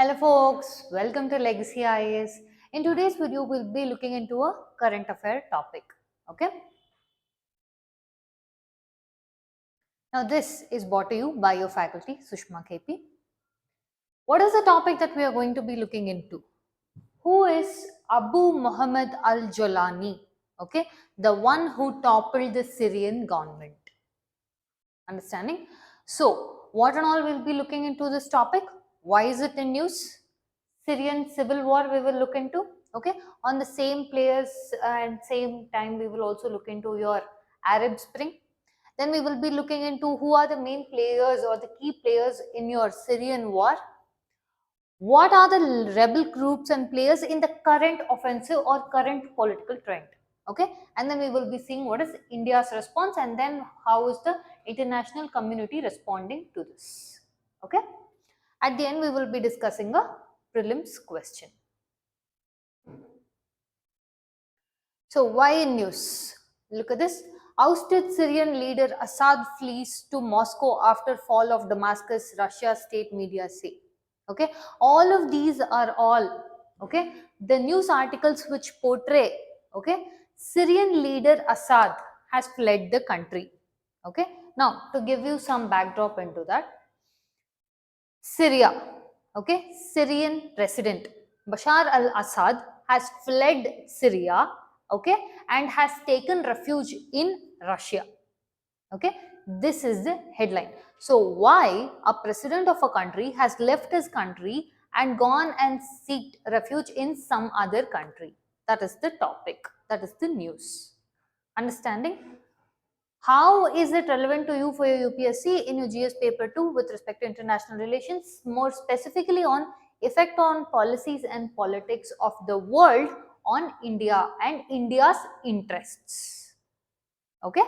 Hello folks, welcome to Legacy IAS. In today's video, we'll be looking into a current affair topic. Okay. Now this is brought to you by your faculty, Sushma KP. What is the topic that we are going to be looking into? Who is Abu Mohammad al-Jolani? Okay, the one who toppled the Syrian government. Understanding? So, what and all we'll be looking into this topic? Why is it in news? Syrian Civil War we will look into. Okay, on the same players and same time we will also look into your Arab Spring. Then we will be looking into who are the main players or the key players in your Syrian war. What are the rebel groups and players in the current offensive or current political trend? Okay, and then we will be seeing what is India's response and then how is the international community responding to this. Okay, at the end we will be discussing a prelims question. So why in news? Look at this. Ousted Syrian leader Assad flees to Moscow after fall of Damascus, Russia state media say. Okay, all of these are all okay the news articles which portray okay Syrian leader Assad has fled the country. Okay, now to give you some backdrop into that, Syria, okay, Syrian president Bashar al-Assad has fled Syria, okay, and has taken refuge in Russia. Okay, this is the headline. So why a president of a country has left his country and gone and seeked refuge in some other country? That is the topic. That is the news. Understanding? How is it relevant to you for your UPSC in your GS paper 2 with respect to international relations, more specifically on effect on policies and politics of the world on India and India's interests? Okay.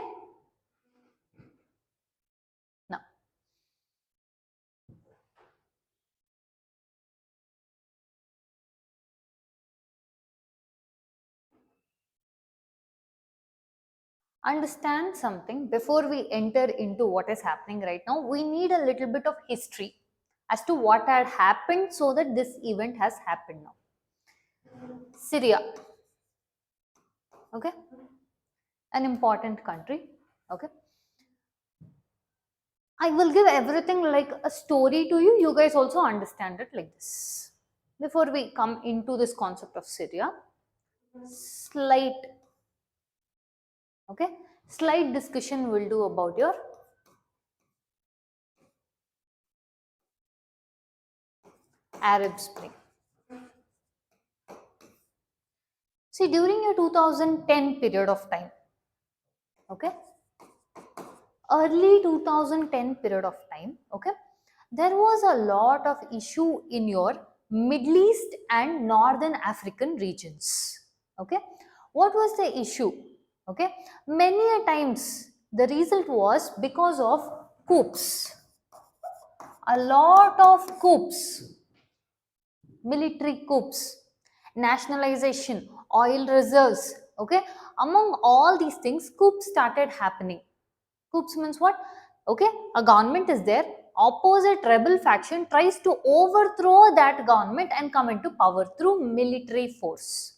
Now, understand something before we enter into what is happening right now. We need a little bit of history as to what had happened so that this event has happened now. Syria, okay, an important country, okay. I will give everything like a story to you. You guys also understand it like this. Before we come into this concept of Syria, slight, okay, slight discussion we'll do about your Arab Spring. See, during your 2010 period of time, okay, early 2010 period of time, okay, there was a lot of issue in your Middle East and Northern African regions. Okay, what was the issue? Okay, many a times the result was because of coups, a lot of coups, military coups, nationalization, oil reserves. Okay, among all these things, coups started happening. Coups means what? Okay, a government is there, opposite rebel faction tries to overthrow that government and come into power through military force.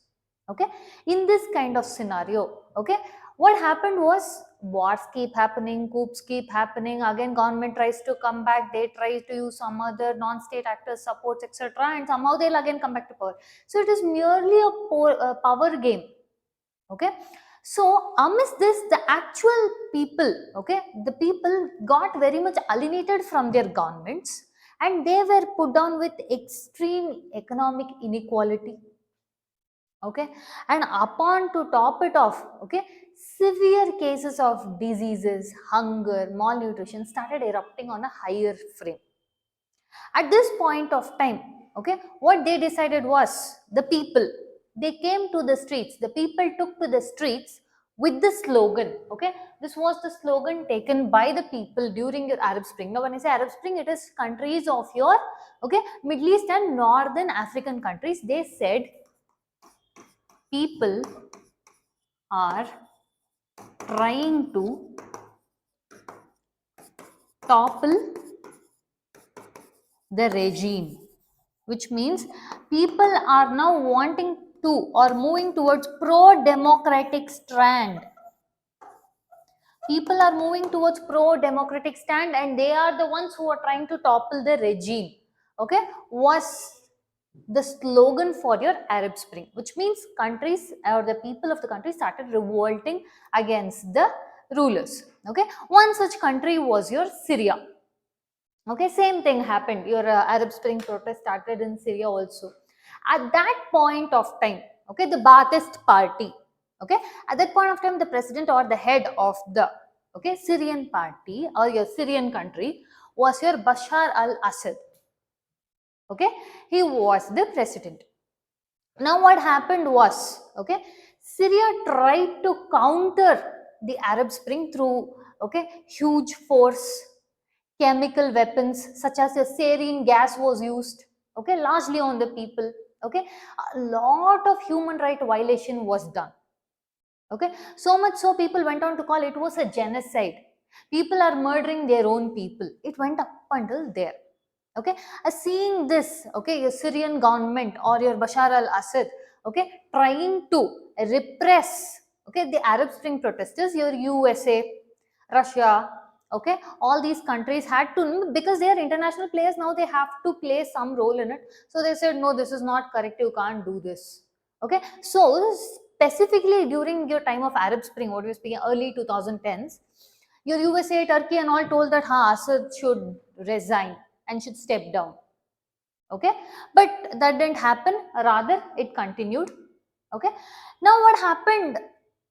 Okay, in this kind of scenario, okay, what happened was wars keep happening, coups keep happening, again government tries to come back, they try to use some other non-state actors supports etc, and somehow they'll again come back to power. So it is merely a power game. Okay, so amidst this the actual people, okay, the people got very much alienated from their governments and they were put down with extreme economic inequality. Okay, and upon to top it off, okay, severe cases of diseases, hunger, malnutrition started erupting on a higher frame. At this point of time, okay, what they decided was the people, they came to the streets, the people took to the streets with the slogan, okay, this was the slogan taken by the people during your Arab Spring. Now when I say Arab Spring, it is countries of your, okay, Middle East and Northern African countries. They said people are trying to topple the regime. which means people are now wanting to or moving towards pro-democratic strand. People are moving towards pro-democratic stand, and they are the ones who are trying to topple the regime. Okay, was the slogan for your Arab Spring, which means countries or the people of the country started revolting against the rulers. Okay, one such country was your Syria. Okay, same thing happened. Your Arab Spring protest started in Syria also. At that point of time, okay, the Ba'athist party, okay, at that point of time, the president or the head of the Syrian party or your Syrian country was your Bashar al-Assad. Okay, he was the president. Now what happened was, okay, Syria tried to counter the Arab Spring through, okay, huge force. Chemical weapons such as the sarin gas was used, okay, largely on the people. Okay, a lot of human right violation was done. Okay, so much so people went on to call it was a genocide. People are murdering their own people. It went up until there. Okay, seeing this, okay, your Syrian government or your Bashar al-Assad, okay, trying to repress, okay, the Arab Spring protesters, your USA, Russia, okay, all these countries had to, because they are international players now, they have to play some role in it. So they said, no, this is not correct, you can't do this. Okay, so specifically during your time of Arab Spring, what we speaking early 2010s, your USA, Turkey and all told that Assad should resign and should step down. Okay, but that didn't happen, rather it continued. Okay, now what happened,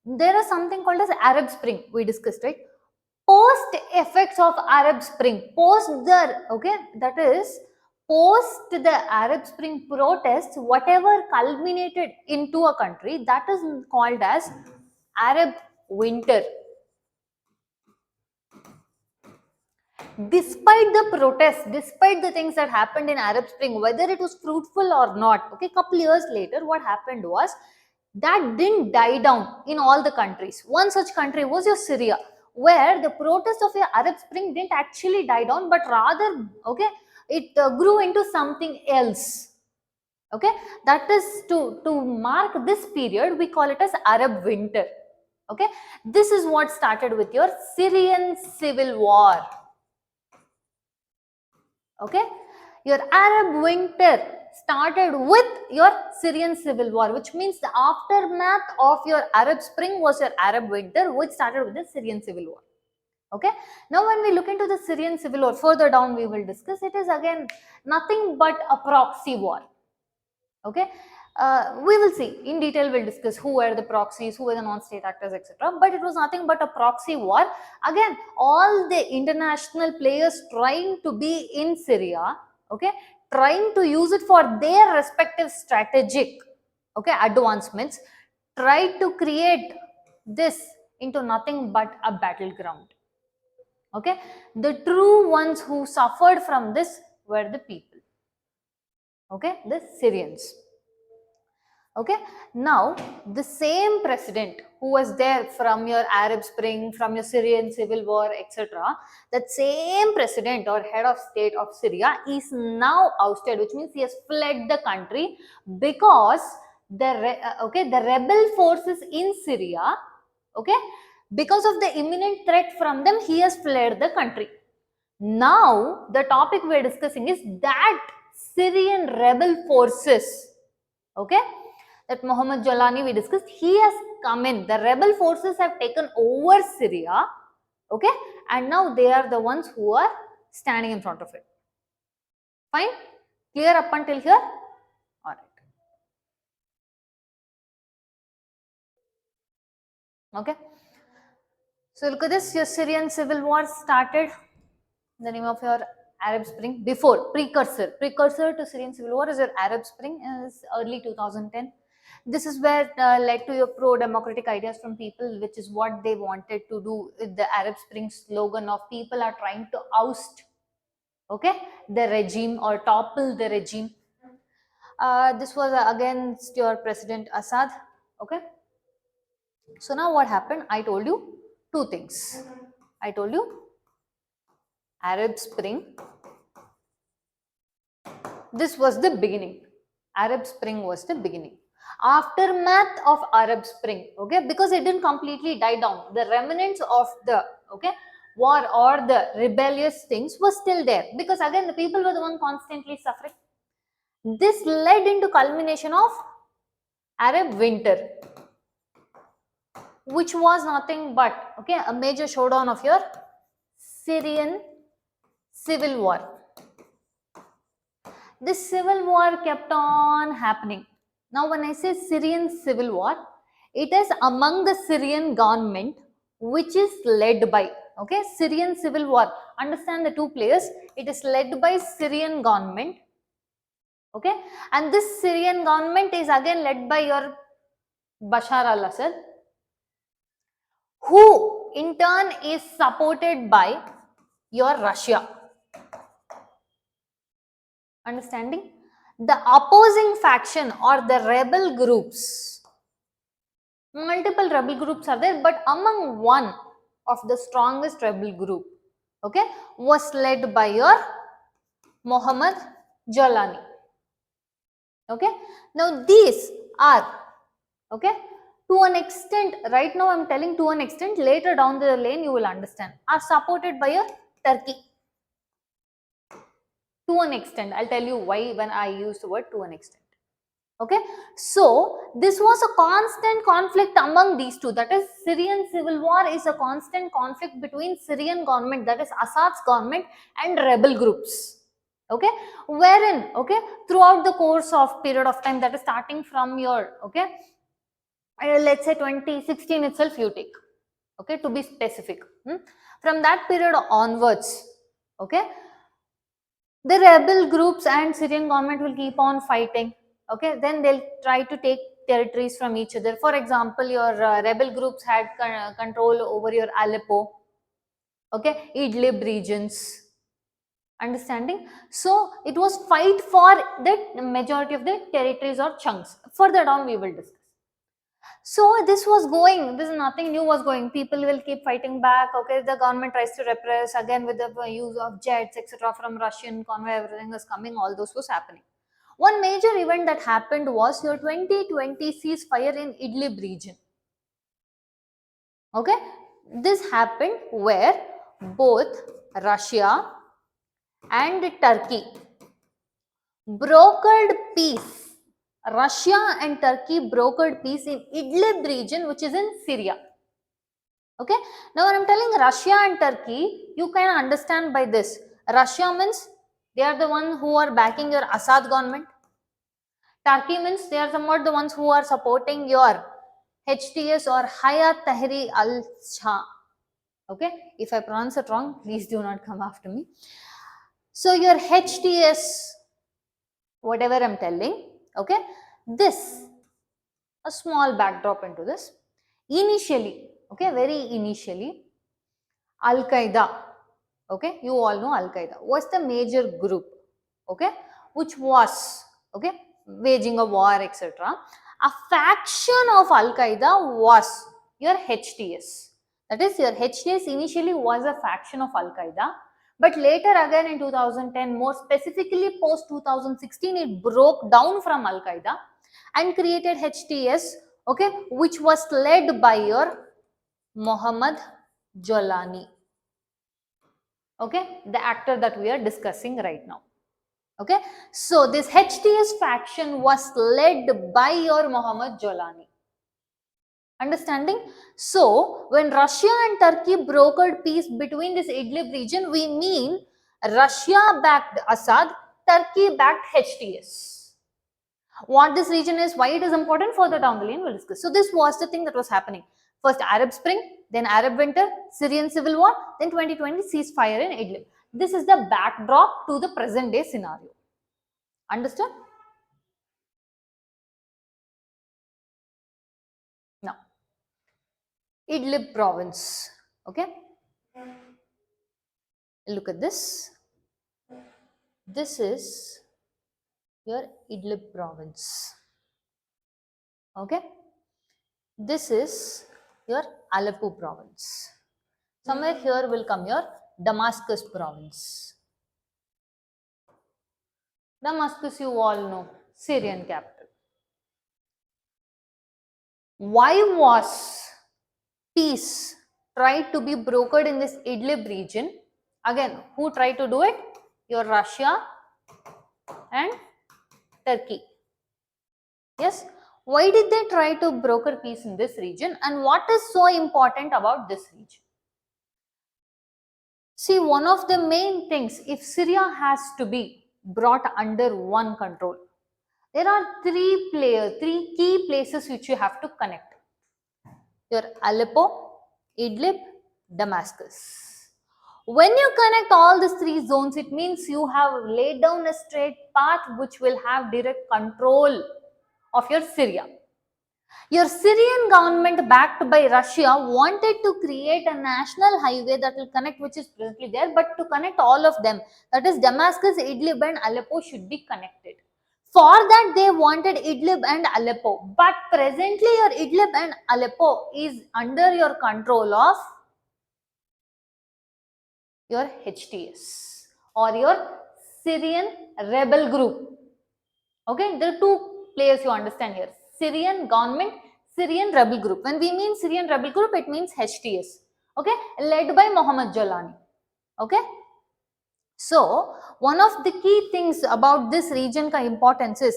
there is something called as Arab Spring, we discussed, right? Post effects of Arab Spring, post the, okay, that is post the Arab Spring protests, whatever culminated into a country, that is called as Arab Winter. Despite the protests, despite the things that happened in Arab Spring, whether it was fruitful or not, okay, couple years later, what happened was that didn't die down in all the countries. One such country was your Syria, where the protest of your Arab Spring didn't actually die down, but rather, okay, it grew into something else. Okay, that is to mark this period, we call it as Arab Winter. Okay, this is what started with your Syrian Civil War. Okay, your Arab Winter started with your Syrian Civil War, which means the aftermath of your Arab Spring was your Arab Winter, which started with the Syrian Civil War. Okay, now when we look into the Syrian Civil War, further down we will discuss, it is again nothing but a proxy war. Okay, we will see in detail, we'll discuss who were the proxies, who were the non-state actors, etc. But it was nothing but a proxy war. Again, all the international players trying to be in Syria, okay, trying to use it for their respective strategic, okay, advancements, tried to create this into nothing but a battleground. Okay, the true ones who suffered from this were the people, okay, the Syrians. Okay, now the same president who was there from your Arab Spring, from your Syrian Civil War, etc., that same president or head of state of Syria is now ousted, which means he has fled the country because the rebel forces in Syria, okay, because of the imminent threat from them, he has fled the country. Now the topic we are discussing is that Syrian rebel forces, okay, that Mohammed Jolani we discussed, he has come in. The rebel forces have taken over Syria, okay, and now they are the ones who are standing in front of it. Fine? Clear up until here? Alright. Okay. So look at this, your Syrian Civil War started, the name of your Arab Spring, before, precursor to Syrian Civil War is your Arab Spring, is early 2010. This is where led to your pro-democratic ideas from people, which is what they wanted to do with the Arab Spring slogan of people are trying to oust, okay, the regime or topple the regime. This was against your President Assad. Okay, so now what happened? I told you two things. I told you Arab Spring this was the beginning. Arab Spring was the beginning. Aftermath of Arab Spring, okay, because it didn't completely die down. The remnants of the, okay, war or the rebellious things was still there, because again the people were the one constantly suffering. This led into culmination of Arab winter, which was nothing but, okay, a major showdown of your Syrian Civil War. This civil war kept on happening. Now when I say Syrian Civil War, it is among the Syrian government which is led by, okay, Syrian Civil War. Understand the two players. It is led by Syrian government, okay, and this Syrian government is again led by your Bashar al-Assad, who in turn is supported by your Russia. Understanding? The opposing faction or the rebel groups, multiple rebel groups are there, but among one of the strongest rebel group, okay, was led by your Mohammad Jolani. Okay, now these are, okay, to an extent, right now I am telling to an extent, later down the lane you will understand, are supported by your Turkey. To an extent, I'll tell you why when I use the word to an extent. Okay, so this was a constant conflict among these two, that is Syrian Civil War is a constant conflict between Syrian government, that is Assad's government, and rebel groups. Okay, wherein, okay, throughout the course of period of time, that is starting from your, okay, let's say 2016 itself you take, okay, to be specific, from that period onwards, okay, the rebel groups and Syrian government will keep on fighting. Okay, then they'll try to take territories from each other. For example, your rebel groups had control over your Aleppo, okay, Idlib regions. Understanding? So it was fight for the majority of the territories or chunks. Further down we will discuss. So this was going, this is nothing new was going. People will keep fighting back. Okay, the government tries to repress again with the use of jets, etc. from Russian convoy, everything was coming, all those was happening. One major event that happened was your 2020 ceasefire in Idlib region. Okay, this happened where both Russia and Turkey brokered peace. Russia and Turkey brokered peace in Idlib region, which is in Syria. Okay, now when I'm telling Russia and Turkey, you can understand by this. Russia means they are the one who are backing your Assad government. Turkey means they are somewhat the ones who are supporting your HTS or Hay'at Tahrir al-Sham. Okay, if I pronounce it wrong, please do not come after me. So your HTS, whatever I'm telling, okay, this, a small backdrop into this. Initially, okay, very initially, Al-Qaeda, okay, you all know Al-Qaeda was the major group, okay, which was, okay, waging a war, etc. A faction of Al-Qaeda was your HTS. That is, your HTS initially was a faction of Al-Qaeda, but later again in 2010, more specifically post 2016, it broke down from Al-Qaeda and created HTS, okay, which was led by your Mohammad Jolani. Okay, the actor that we are discussing right now. Okay, so this HTS faction was led by your Mohammad Jolani. Understanding? So when Russia and Turkey brokered peace between this Idlib region, we mean Russia backed Assad, Turkey backed HTS. What this region is, why it is important, further down the lane we'll discuss. So this was the thing that was happening. First Arab Spring, then Arab Winter, Syrian Civil War, then 2020 ceasefire in Idlib. This is the backdrop to the present day scenario. Understood? Now, Idlib province. Okay. Look at this. This is your Idlib province. Okay. This is your Aleppo province. Somewhere here will come your Damascus province. Damascus, you all know, Syrian capital. Why was peace tried to be brokered in this Idlib region? Again, who tried to do it? Your Russia and Turkey. Yes. Why did they try to broker peace in this region, and what is so important about this region? See, one of the main things, if Syria has to be brought under one control, there are three key places which you have to connect. Your Aleppo, Idlib, Damascus. When you connect all these three zones, it means you have laid down a straight path which will have direct control of your Syria. Your Syrian government, backed by Russia, wanted to create a national highway that will connect, which is presently there, but to connect all of them, that is Damascus, Idlib, and Aleppo should be connected. For that, they wanted Idlib and Aleppo, but presently your Idlib and Aleppo is under your control of your HTS or your Syrian rebel group. Okay, there are two players you understand here: Syrian government, Syrian rebel group. When we mean Syrian rebel group, it means HTS. Okay, led by al-Jolani. Okay. So, one of the key things about this region importance is,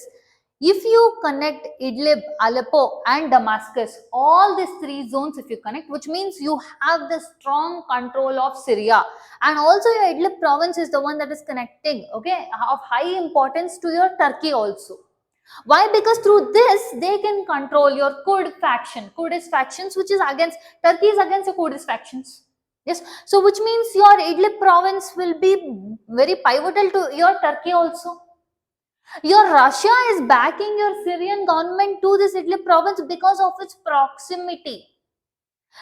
if you connect Idlib, Aleppo and Damascus, all these three zones if you connect, which means you have the strong control of Syria, and also your Idlib province is the one that is connecting, okay, of high importance to your Turkey also. Why? Because through this they can control your Kurd faction, Kurdish factions, which is against Turkey is against the Kurdish factions. Yes, so which means your Idlib province will be very pivotal to your Turkey also. Your Russia is backing your Syrian government to this Idlib province because of its proximity.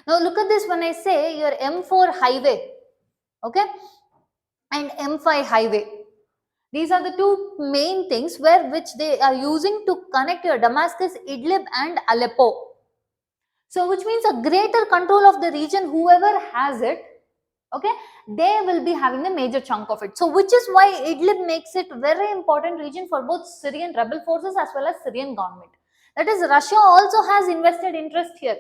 Now look at this, when I say your M4 highway, okay, and M5 highway. These are the two main things which they are using to connect your Damascus, Idlib and Aleppo. So which means a greater control of the region, whoever has it, okay, they will be having a major chunk of it. So which is why Idlib makes it very important region for both Syrian rebel forces as well as Syrian government. That is, Russia also has invested interest here.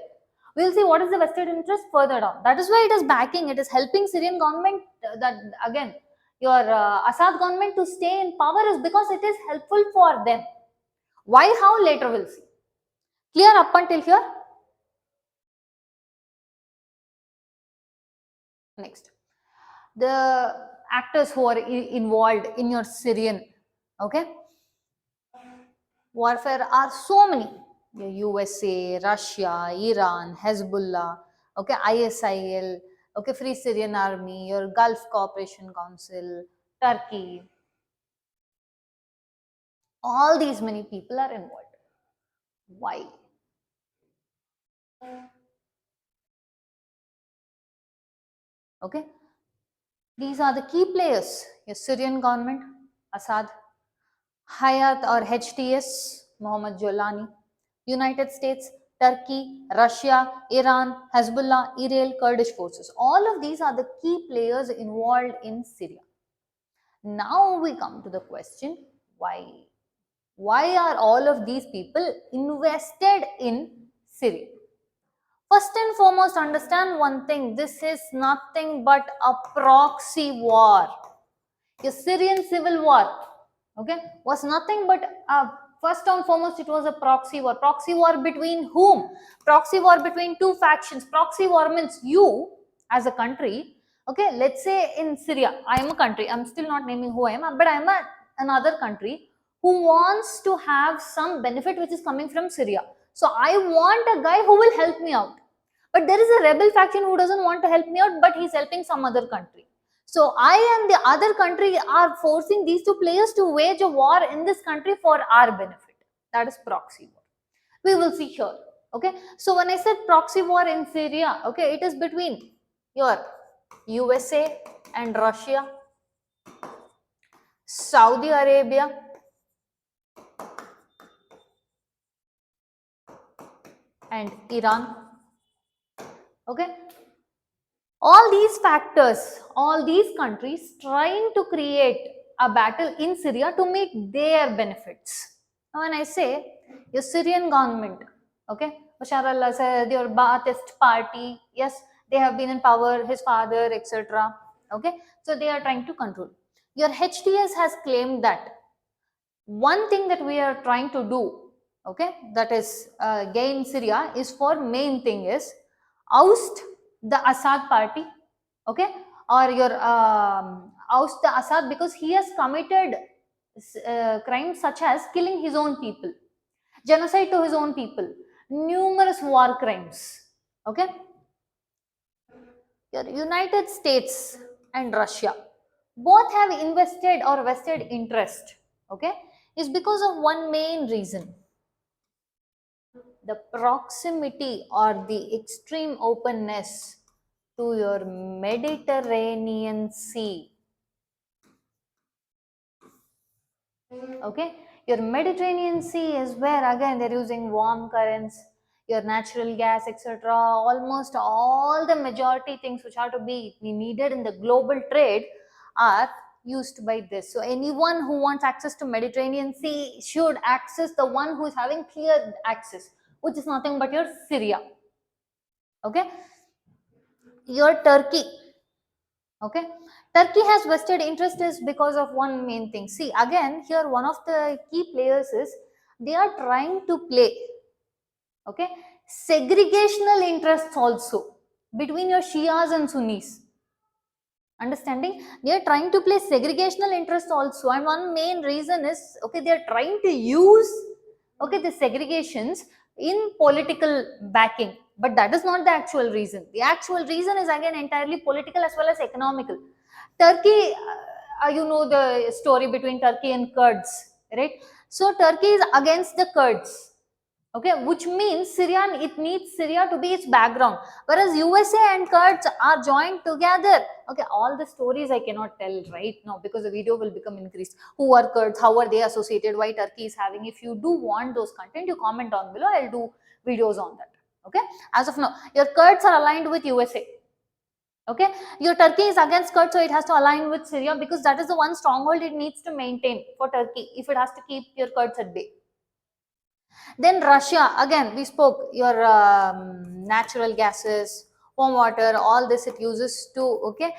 We will see what is the vested interest further down. That is why it is backing, it is helping Syrian government, that again your Assad government to stay in power is because it is helpful for them. Why, how, later we'll see. Clear up until here? Next, the actors who are involved in your Syrian, okay, warfare are so many. The USA, Russia, Iran, Hezbollah, okay, ISIL, okay, Free Syrian Army, your Gulf Cooperation Council, Turkey. All these many people are involved. Why? Okay, these are the key players: your Syrian government, Assad; Hay'at or HTS, Mohammad Jolani; United States, Turkey, Russia, Iran, Hezbollah, Israel, Kurdish forces. All of these are the key players involved in Syria. Now we come to the question, why? Why are all of these people invested in Syria? First and foremost, understand one thing: this is nothing but a proxy war. The Syrian Civil War, okay, was nothing but first and foremost, it was a proxy war. Proxy war between whom? Proxy war between two factions. Proxy war means you as a country, okay, let's say in Syria, I am a country, I'm still not naming who I am, but I am another country who wants to have some benefit which is coming from Syria. So I want a guy who will help me out. But there is a rebel faction who doesn't want to help me out, but he's helping some other country. So I and the other country are forcing these two players to wage a war in this country for our benefit. That is proxy war. We will see here. Okay. So when I said proxy war in Syria, okay, it is between your USA and Russia, Saudi Arabia, and Iran. Okay. All these factors, all these countries trying to create a battle in Syria to meet their benefits. Now, when I say your Syrian government, okay, Bashar al-Assad, your Ba'athist party, yes, they have been in power, his father, etc. Okay, so they are trying to control. Your HTS has claimed that one thing that we are trying to do, okay, that is gain Syria, is for main thing is oust the Assad party, okay, or your oust the Assad because he has committed crimes such as killing his own people, genocide to his own people, numerous war crimes, okay. Your United States and Russia both have invested or vested interest, okay, is because of one main reason: the proximity or the extreme openness to your Mediterranean Sea. Okay, your Mediterranean Sea is where again they're using warm currents, your natural gas, etc. Almost all the majority things which are to be needed in the global trade are used by this. So anyone who wants access to Mediterranean Sea should access the one who is having clear access, which is nothing but your Syria. Okay, your Turkey. Okay, Turkey has vested interest is because of one main thing. See, again here one of the key players is they are trying to play, okay, segregational interests also between your Shias and Sunnis. Understanding, they are trying to play segregational interests also, and one main reason is, okay, they are trying to use, okay, the segregations in political backing, but that is not the actual reason. The actual reason is again entirely political as well as economical. Turkey, you know the story between Turkey and Kurds, right? So Turkey is against the Kurds, okay, which means Syria, it needs Syria to be its background, whereas USA and Kurds are joined together. Okay, all the stories I cannot tell right now because the video will become increased. Who are Kurds, how are they associated, why Turkey is having. If you do want those content, you comment down below, I'll do videos on that. Okay, as of now your Kurds are aligned with USA. Okay, your Turkey is against Kurds, so it has to align with Syria because that is the one stronghold it needs to maintain for Turkey if it has to keep your Kurds at bay. Then Russia, again we spoke, your natural gases, warm water, all this it uses to, okay,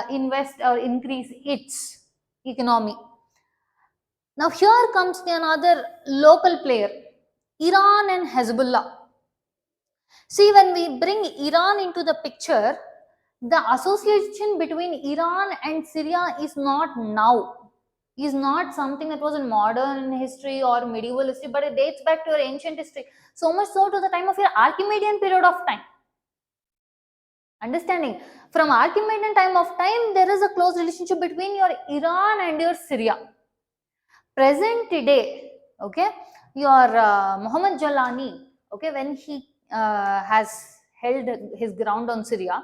invest or increase its economy. Now here comes the another local player, Iran and Hezbollah. See, when we bring Iran into the picture, the association between Iran and Syria is not now, is not something that was in modern history or medieval history, but it dates back to your ancient history. So much so to the time of your Archimedean period of time. Understanding, from Archimedean time of time, there is a close relationship between your Iran and your Syria. Present today, okay, your Mohammad Jolani, okay, when he has held his ground on Syria,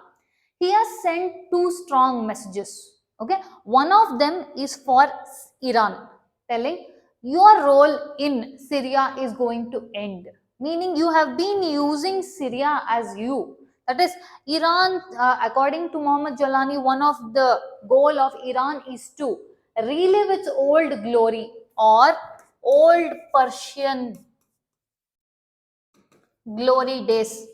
he has sent two strong messages. Okay, one of them is for Iran, telling your role in Syria is going to end, meaning you have been using Syria as you. That is, Iran, according to Mohammad Jolani, one of the goal of Iran is to relive its old glory or old Persian glory days.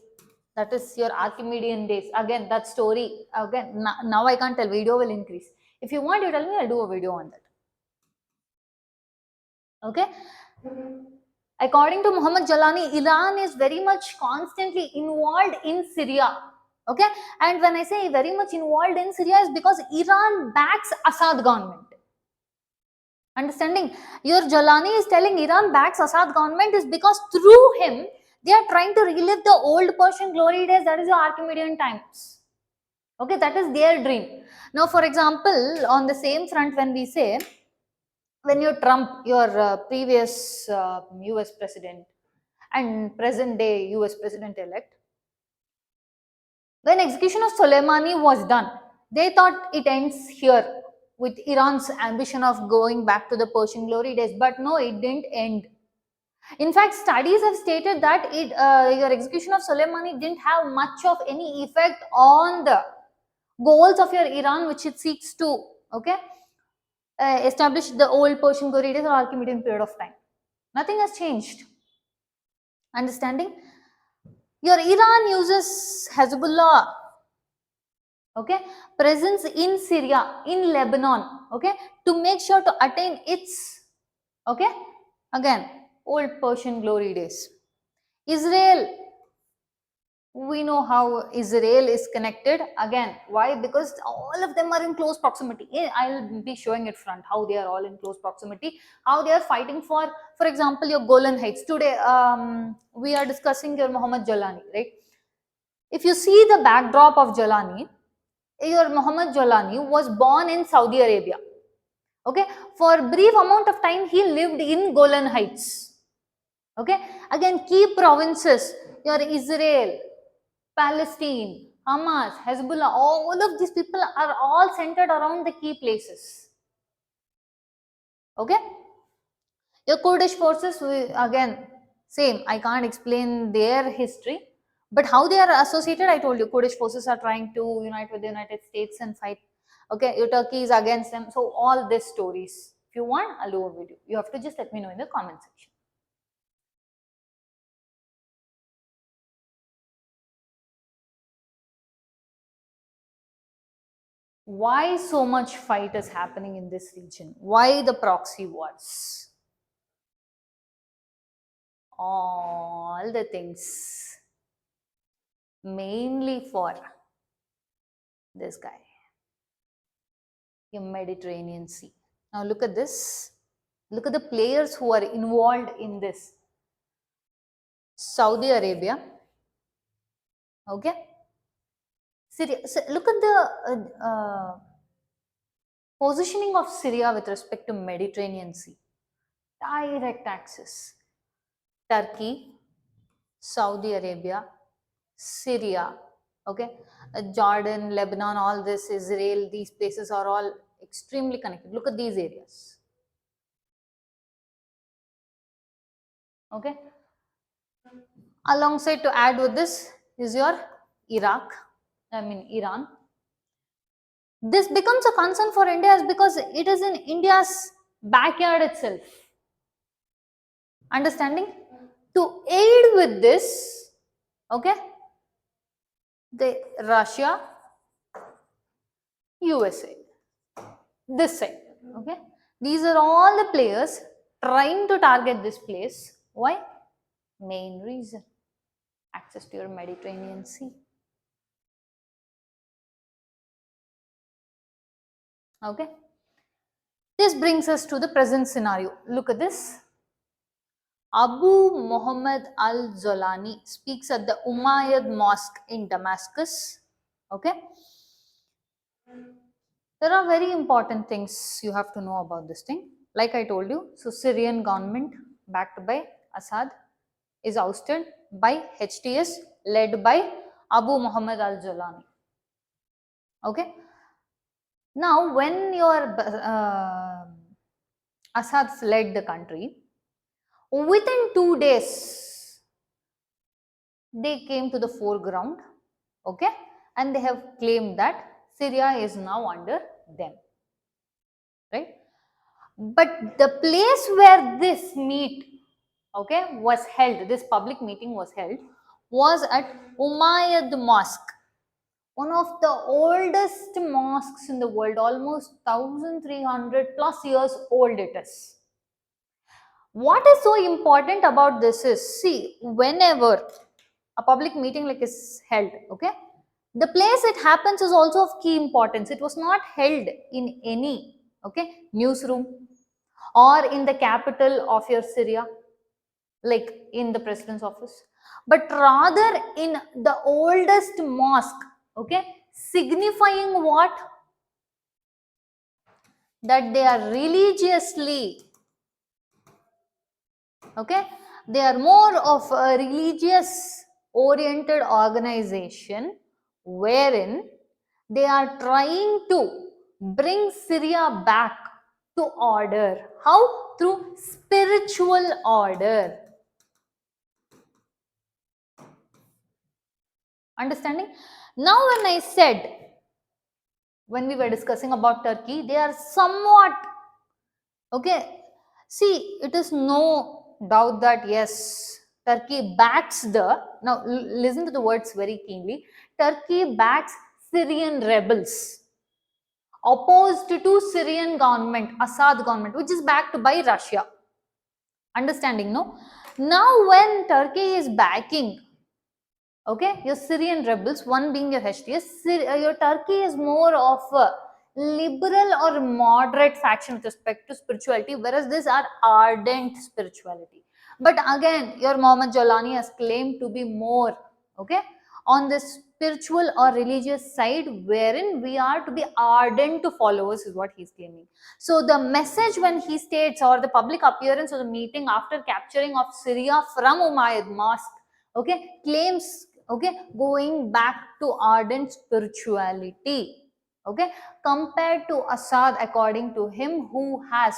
That is your Archimedean days. Again, that story, again, now I can't tell, video will increase. If you want, you tell me, I'll do a video on that. Okay. According to Muhammad Jalani, Iran is very much constantly involved in Syria. Okay. And when I say very much involved in Syria is because Iran backs Assad government. Understanding, your Jalani is telling Iran backs Assad government is because through him, they are trying to relive the old Persian glory days, that is your Archimedean times. Okay, that is their dream. Now, for example, on the same front, when we say, when you Trump, your previous US president and present day US president elect, when execution of Soleimani was done, they thought it ends here with Iran's ambition of going back to the Persian glory days, but no, it didn't end. In fact, studies have stated that your execution of Soleimani didn't have much of any effect on the goals of your Iran, which it seeks to, okay, established the old Persian glory days or Archimedean period of time. Nothing has changed. Understanding? Your Iran uses Hezbollah, okay, presence in Syria, in Lebanon, okay, to make sure to attain its, okay, again, old Persian glory days. Israel, we know how Israel is connected. Again, why? Because all of them are in close proximity. I'll be showing it front how they are all in close proximity, how they are fighting for example, your Golan Heights. Today, we are discussing your Muhammad Jolani, right? If you see the backdrop of Jolani, your Muhammad Jolani was born in Saudi Arabia. Okay, for a brief amount of time he lived in Golan Heights. Okay, again, key provinces, your Israel, Palestine, Hamas, Hezbollah, all of these people are all centered around the key places. Okay, your Kurdish forces, again, same. I can't explain their history, but how they are associated, I told you. Kurdish forces are trying to unite with the United States and fight. Okay, your Turkey is against them. So all these stories. If you want, I'll do a video. You have to just let me know in the comment section. Why so much fight is happening in this region? Why the proxy wars? All the things. Mainly for this guy, the Mediterranean Sea. Now look at this. Look at the players who are involved in this. Saudi Arabia. Okay. Syria. So look at the positioning of Syria with respect to Mediterranean Sea. Direct access. Turkey, Saudi Arabia, Syria, okay, Jordan, Lebanon, all this, Israel, these places are all extremely connected. Look at these areas. Okay. Alongside, to add with this is your Iran. This becomes a concern for India because it is in India's backyard itself. Understanding? To aid with this, okay, the Russia, USA, this side, okay. These are all the players trying to target this place. Why? Main reason, access to your Mediterranean Sea. Okay. This brings us to the present scenario. Look at this. Abu Mohammad al-Jolani speaks at the Umayyad Mosque in Damascus. Okay. There are very important things you have to know about this thing. Like I told you, so Syrian government backed by Assad is ousted by HTS led by Abu Mohammad al-Jolani. Okay. Now, when your Assad fled the country, within 2 days, they came to the foreground, okay, and they have claimed that Syria is now under them, right? But the place where this meet, okay, was held, this public meeting was held, was at Umayyad Mosque, one of the oldest mosques in the world, almost 1300 plus years old it is. What is so important about this is, see, whenever a public meeting like is held, okay, the place it happens is also of key importance. It was not held in any, okay, newsroom or in the capital of your Syria, like in the president's office, but rather in the oldest mosque, okay, signifying what? That they are religiously, okay, they are more of a religious oriented organization wherein they are trying to bring Syria back to order. How? Through spiritual order. Understanding? Now, when I said, when we were discussing about Turkey, they are somewhat Okay, see, it is no doubt that yes, Turkey backs the, now listen to the words very keenly, Turkey backs Syrian rebels opposed to Syrian government, Assad government, which is backed by Russia. Understanding, no? Now when Turkey is backing, okay, your Syrian rebels, one being your HTS, your Turkey is more of a liberal or moderate faction with respect to spirituality, whereas these are ardent spirituality. But again, your Mohammad Jolani has claimed to be more, okay, on the spiritual or religious side, wherein we are to be ardent followers, is what he's claiming. So the message when he states, or the public appearance of the meeting after capturing of Syria from Umayyad Mosque, okay, claims, okay, going back to ardent spirituality, okay, compared to Assad, according to him, who has,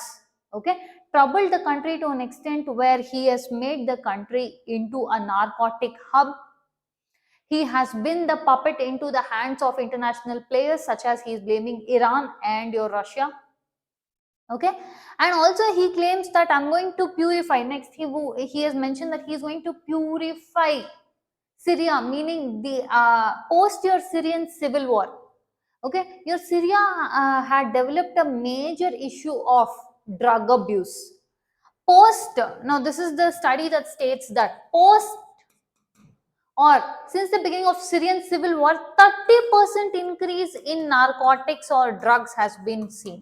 okay, troubled the country to an extent where he has made the country into a narcotic hub. He has been the puppet into the hands of international players, such as he is blaming Iran and your Russia. Okay, and also he claims that I'm going to purify. Next, he has mentioned that he is going to purify Syria, meaning the post your Syrian Civil War. Okay, your Syria had developed a major issue of drug abuse. Post, now this is the study that states that post or since the beginning of Syrian Civil War, 30% increase in narcotics or drugs has been seen.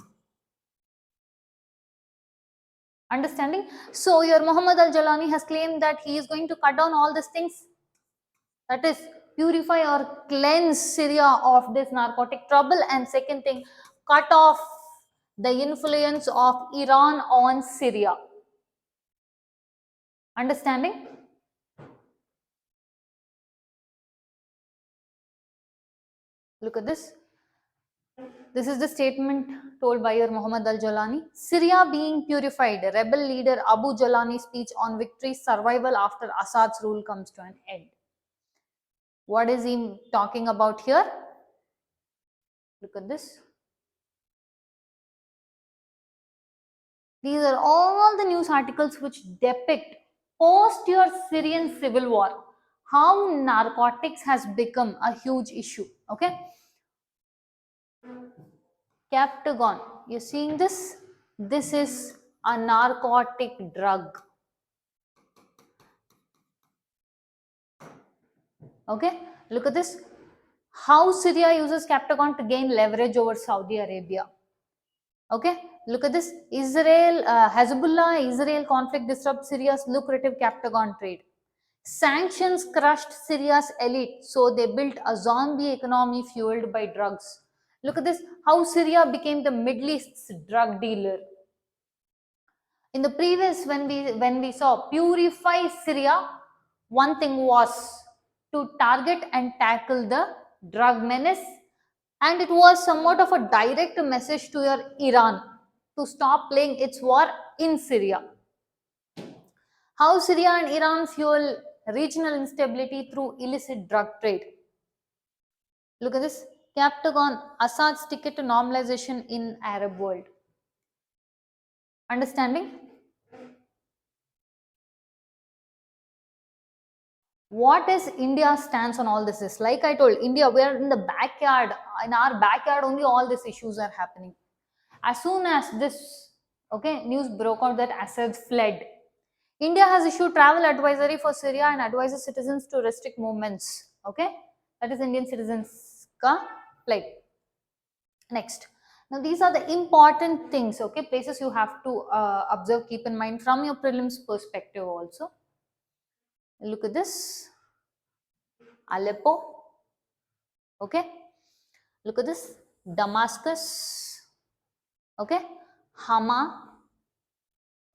Understanding? So your Muhammad al-Jolani has claimed that he is going to cut down all these things, that is purify or cleanse Syria of this narcotic trouble, and second thing, cut off the influence of Iran on Syria. Understanding? Look at this. This is the statement told by your Muhammad al-Jolani. Syria being purified. Rebel leader Abu Jolani speech on victory survival after Assad's rule comes to an end. What is he talking about here? Look at this. These are all the news articles which depict post your Syrian civil war how narcotics has become a huge issue. Okay, Captagon, you're seeing this? This is a narcotic drug. Okay, look at this. How Syria uses Captagon to gain leverage over Saudi Arabia. Okay, look at this. Hezbollah-Israel conflict disrupts Syria's lucrative Captagon trade. Sanctions crushed Syria's elite, so they built a zombie economy fueled by drugs. Look at this, how Syria became the Middle East's drug dealer. In the previous, when we saw purify Syria, one thing was to target and tackle the drug menace, and it was somewhat of a direct message to your Iran to stop playing its war in Syria. How Syria and Iran fuel regional instability through illicit drug trade. Look at this. Captagon, Assad's ticket to normalization in Arab world. Understanding? What is India's stance on all this? Is like I told, India, we are in the backyard. In our backyard, only all these issues are happening. As soon as this, okay, news broke out that Assad fled, India has issued travel advisory for Syria and advises citizens to restrict movements. Okay, that is Indian citizens ka flight. Next, now these are the important things. Okay, places you have to observe, keep in mind from your prelims perspective also. Look at this, Aleppo. Okay, look at this, Damascus. Okay, Hama.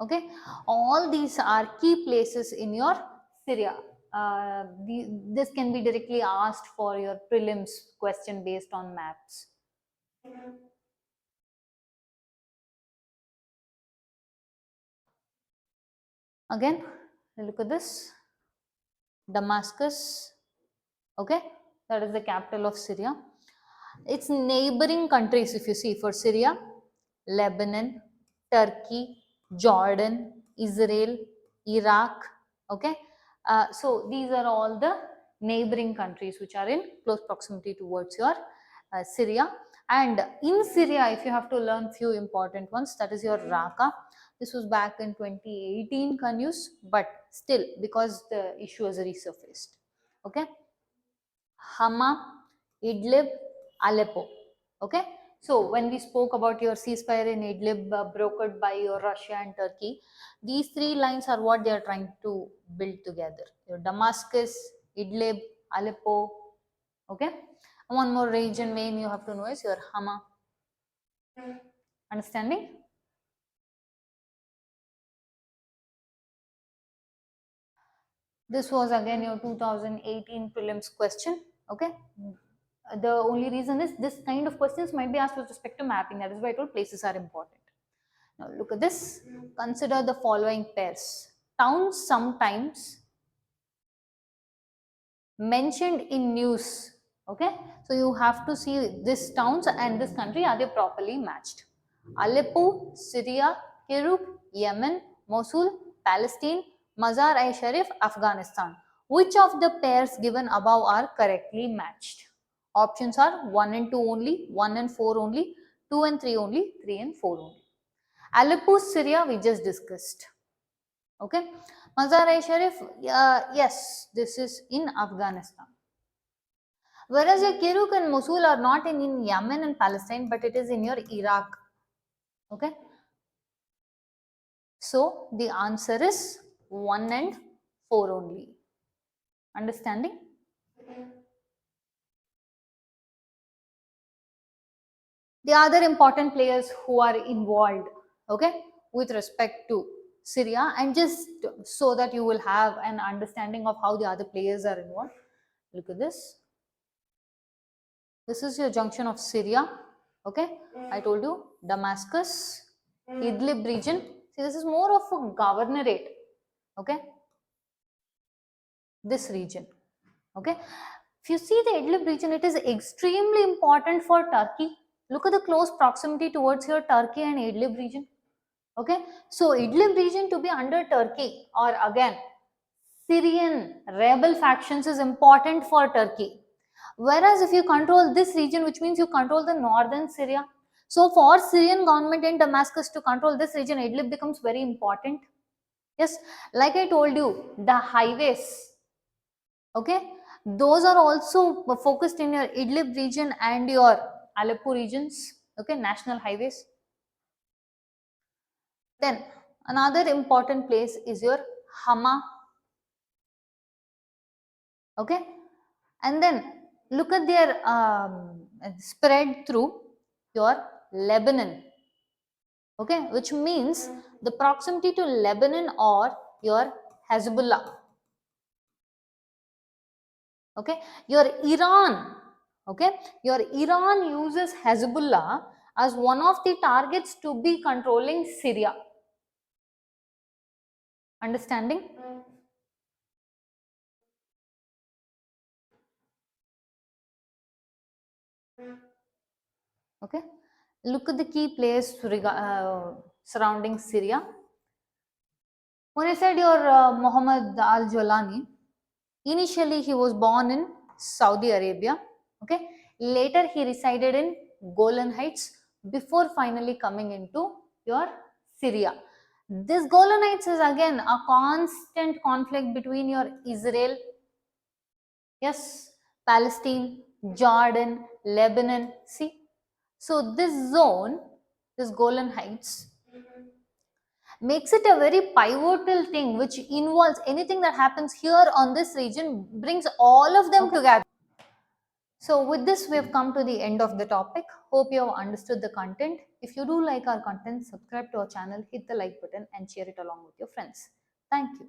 Okay, all these are key places in your Syria. This can be directly asked for your prelims question based on maps. Again, look at this, Damascus. Okay, that is the capital of Syria. Its neighboring countries, if you see, for Syria, Lebanon, Turkey, Jordan, Israel, Iraq. Okay, so these are all the neighboring countries which are in close proximity towards your Syria. And in Syria, if you have to learn few important ones, that is your Raqqa. This was back in 2018 news, but still because the issue has resurfaced. Okay, Hama, Idlib, Aleppo. Okay, so when we spoke about your ceasefire in Idlib brokered by your Russia and Turkey, these three lines are what they are trying to build together. Your Damascus, Idlib, Aleppo. Okay, one more region name you have to know is your Hama. Understanding? This was again your 2018 prelims question. Okay, the only reason is this kind of questions might be asked with respect to mapping. That is why I told places are important. Now look at this. Consider the following pairs. Towns sometimes mentioned in news. Okay, so you have to see this towns and this country, are they properly matched? Aleppo, Syria, Kirkuk, Yemen, Mosul, Palestine, Mazar-i-Sharif, Afghanistan. Which of the pairs given above are correctly matched? Options are 1 and 2 only, 1 and 4 only, 2 and 3 only, 3 and 4 only. Aleppo, Syria, we just discussed. Okay, Mazar-i-Sharif, yes, this is in Afghanistan. Whereas your Kirkuk and Mosul are not in Yemen and Palestine, but it is in your Iraq. Okay, so the answer is 1 and 4 only. Understanding? The other important players who are involved, okay, with respect to Syria, and just so that you will have an understanding of how the other players are involved. Look at this. This is your junction of Syria. Okay, I told you Damascus, Idlib region. See, this is more of a governorate. Okay, this region. Okay, if you see the Idlib region, it is extremely important for Turkey. Look at the close proximity towards your Turkey and Idlib region. Okay, so Idlib region to be under Turkey, or again Syrian rebel factions, is important for Turkey. Whereas if you control this region, which means you control the northern Syria. So for Syrian government in Damascus to control this region, Idlib becomes very important. Yes, like I told you, the highways, okay, those are also focused in your Idlib region and your Aleppo regions, okay, national highways. Then another important place is your Hama, okay, and then look at their spread through your Lebanon, okay, which means the proximity to Lebanon or your Hezbollah, okay, your Iran, okay, your Iran uses Hezbollah as one of the targets to be controlling Syria. Understanding? Okay, look at the key players surrounding Syria. When I said your Mohammad al-Jolani, initially he was born in Saudi Arabia. Okay, later he resided in Golan Heights before finally coming into your Syria. This Golan Heights is again a constant conflict between your Israel, yes, Palestine, Jordan, Lebanon. See, so this zone, this Golan Heights, makes it a very pivotal thing which involves anything that happens here on this region, brings all of them together. So with this we have come to the end of the topic. Hope you have understood the content. If you do like our content, subscribe to our channel, hit the like button and share it along with your friends. Thank you.